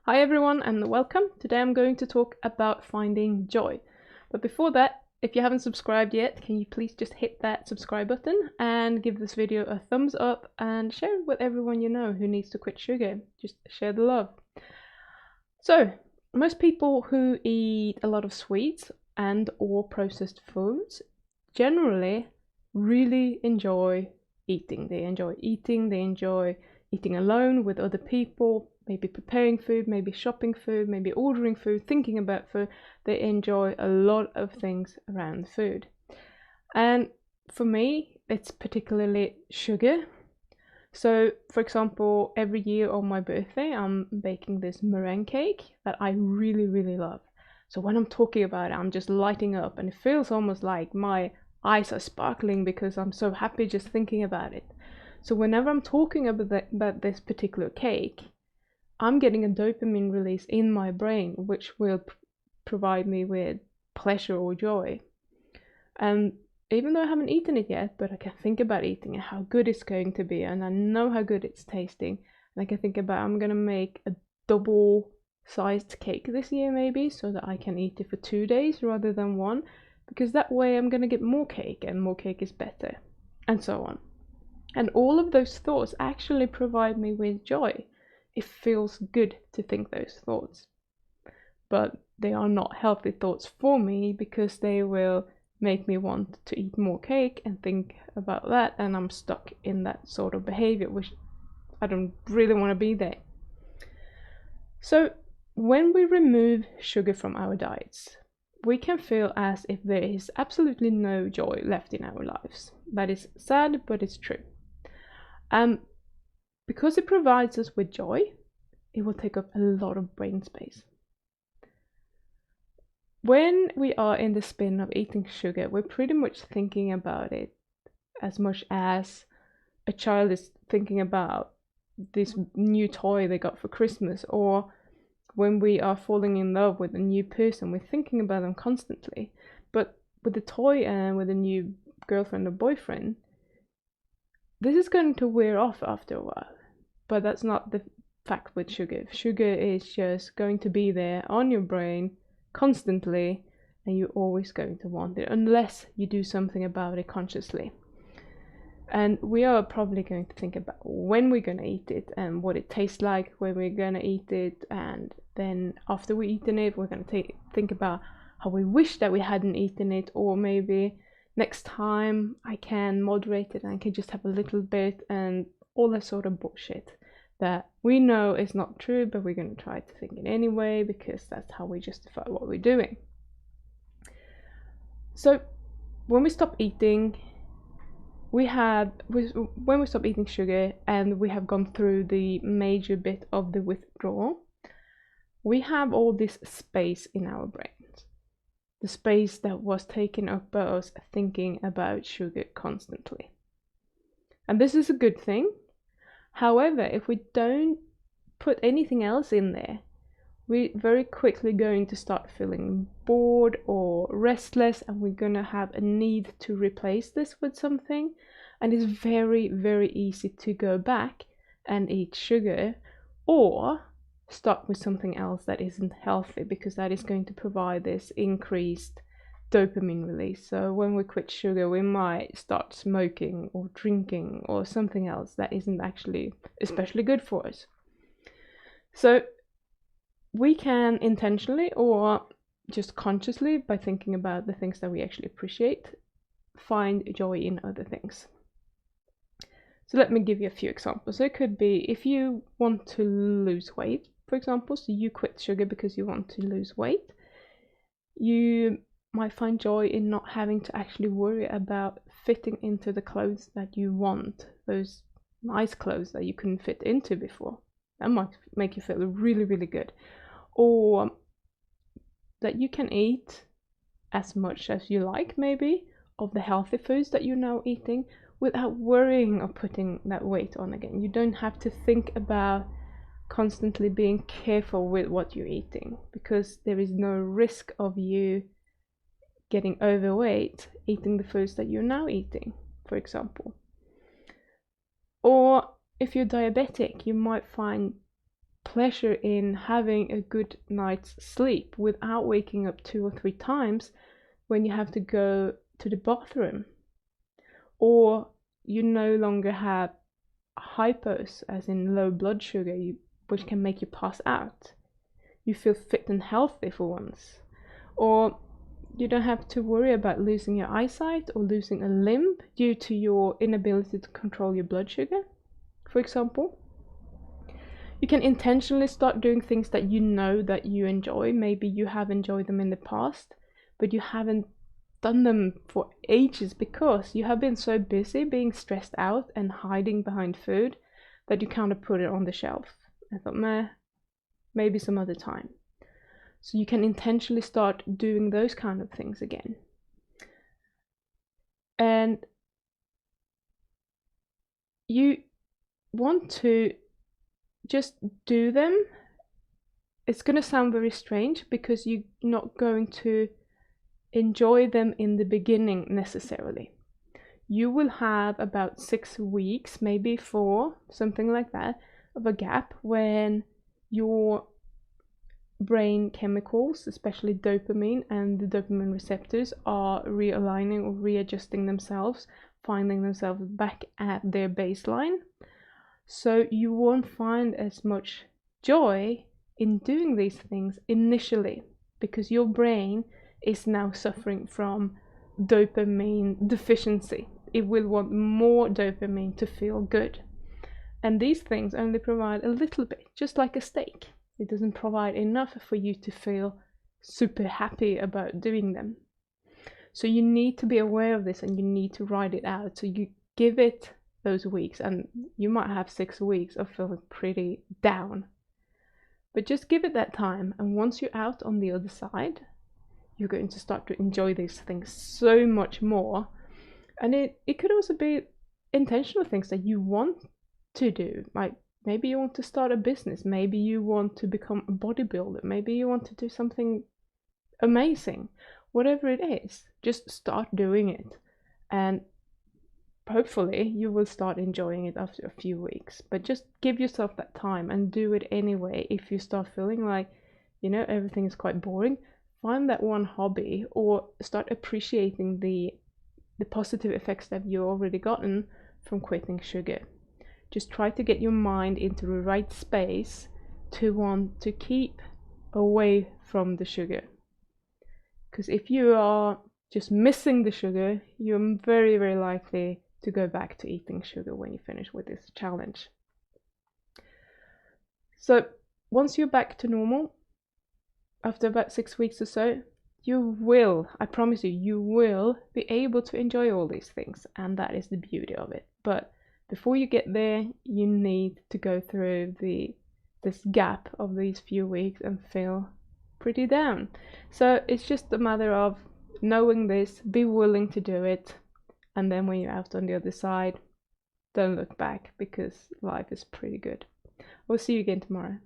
Hi everyone and welcome. Today I'm going to talk about finding joy. But before that, if you haven't subscribed yet, can you please just hit that subscribe button and give this video a thumbs up and share it with everyone you know who needs to quit sugar. Just share the love. So, most people who eat a lot of sweets and or processed foods generally really enjoy eating. They enjoy eating alone with other people, maybe preparing food, maybe shopping food, maybe ordering food, thinking about food. They enjoy a lot of things around food. And for me, it's particularly sugar. So, for example, every year on my birthday, I'm baking this meringue cake that I really, really love. So when I'm talking about it, I'm just lighting up and it feels almost like my eyes are sparkling because I'm so happy just thinking about it. So whenever I'm talking about this particular cake, I'm getting a dopamine release in my brain, which will provide me with pleasure or joy. And even though I haven't eaten it yet, but I can think about eating it, how good it's going to be, and I know how good it's tasting. And I can think about I'm gonna make a double-sized cake this year maybe, so that I can eat it for 2 days rather than one, because that way I'm gonna get more cake, and more cake is better, and so on. And all of those thoughts actually provide me with joy. It feels good to think those thoughts. But they are not healthy thoughts for me because they will make me want to eat more cake and think about that, and I'm stuck in that sort of behavior, which I don't really want to be there. So when we remove sugar from our diets, we can feel as if there is absolutely no joy left in our lives. That is sad, but it's true. Because it provides us with joy, it will take up a lot of brain space. When we are in the spin of eating sugar, we're pretty much thinking about it as much as a child is thinking about this new toy they got for Christmas, or when we are falling in love with a new person, we're thinking about them constantly. But with the toy and with a new girlfriend or boyfriend, this is going to wear off after a while. But that's not the fact with sugar. Sugar is just going to be there on your brain constantly, and you're always going to want it unless you do something about it consciously. And we are probably going to think about when we're going to eat it and what it tastes like when we're going to eat it, and then after we've eaten it, we're going to think about how we wish that we hadn't eaten it, or maybe next time I can moderate it and I can just have a little bit, and all that sort of bullshit that we know is not true, but we're going to try to think it anyway because that's how we justify what we're doing. So when we stop eating, when we stop eating sugar and we have gone through the major bit of the withdrawal, we have all this space in our brains. The space that was taken up by us thinking about sugar constantly. And this is a good thing. However, if we don't put anything else in there, we're very quickly going to start feeling bored or restless, and we're going to have a need to replace this with something. And it's very, very easy to go back and eat sugar or start with something else that isn't healthy, because that is going to provide this increased dopamine release. So when we quit sugar, we might start smoking or drinking or something else that isn't actually especially good for us. So we can intentionally or just consciously, by thinking about the things that we actually appreciate, find joy in other things. So let me give you a few examples. So it could be if you want to lose weight, for example, so you quit sugar because you want to lose weight, you might find joy in not having to actually worry about fitting into the clothes that you want, those nice clothes that you couldn't fit into before. That might make you feel really, really good. Or that you can eat as much as you like, maybe, of the healthy foods that you're now eating without worrying of putting that weight on again. You don't have to think about constantly being careful with what you're eating, because there is no risk of you getting overweight eating the foods that you're now eating, for example. Or if you're diabetic, you might find pleasure in having a good night's sleep without waking up 2 or 3 times when you have to go to the bathroom, or you no longer have hypos, as in low blood sugar, which can make you pass out. You feel fit and healthy for once, or you don't have to worry about losing your eyesight or losing a limb due to your inability to control your blood sugar, for example. You can intentionally start doing things that you know that you enjoy. Maybe you have enjoyed them in the past, but you haven't done them for ages because you have been so busy being stressed out and hiding behind food that you kind of put it on the shelf. I thought, meh, maybe some other time. So you can intentionally start doing those kind of things again. And you want to just do them. It's going to sound very strange because you're not going to enjoy them in the beginning necessarily. You will have about 6 weeks, maybe 4, something like that, of a gap when your brain chemicals, especially dopamine and the dopamine receptors, are realigning or readjusting themselves, finding themselves back at their baseline. So you won't find as much joy in doing these things initially because your brain is now suffering from dopamine deficiency. It will want more dopamine to feel good. And these things only provide a little bit, just like a steak. It doesn't provide enough for you to feel super happy about doing them. So you need to be aware of this and you need to write it out. So you give it those weeks, and you might have 6 weeks of feeling pretty down. But just give it that time, and once you're out on the other side, you're going to start to enjoy these things so much more. And it could also be intentional things that you want to do, like maybe you want to start a business, maybe you want to become a bodybuilder, maybe you want to do something amazing. Whatever it is, just start doing it, and hopefully you will start enjoying it after a few weeks. But just give yourself that time and do it anyway. If you start feeling like, everything is quite boring, find that one hobby or start appreciating the positive effects that you've already gotten from quitting sugar. Just try to get your mind into the right space to want to keep away from the sugar. Because if you are just missing the sugar, you're very, very likely to go back to eating sugar when you finish with this challenge. So once you're back to normal, after about 6 weeks or so, you will, I promise you will be able to enjoy all these things, and that is the beauty of it. But before you get there, you need to go through this gap of these few weeks and feel pretty down. So it's just a matter of knowing this, be willing to do it, and then when you're out on the other side, don't look back because life is pretty good. We'll see you again tomorrow.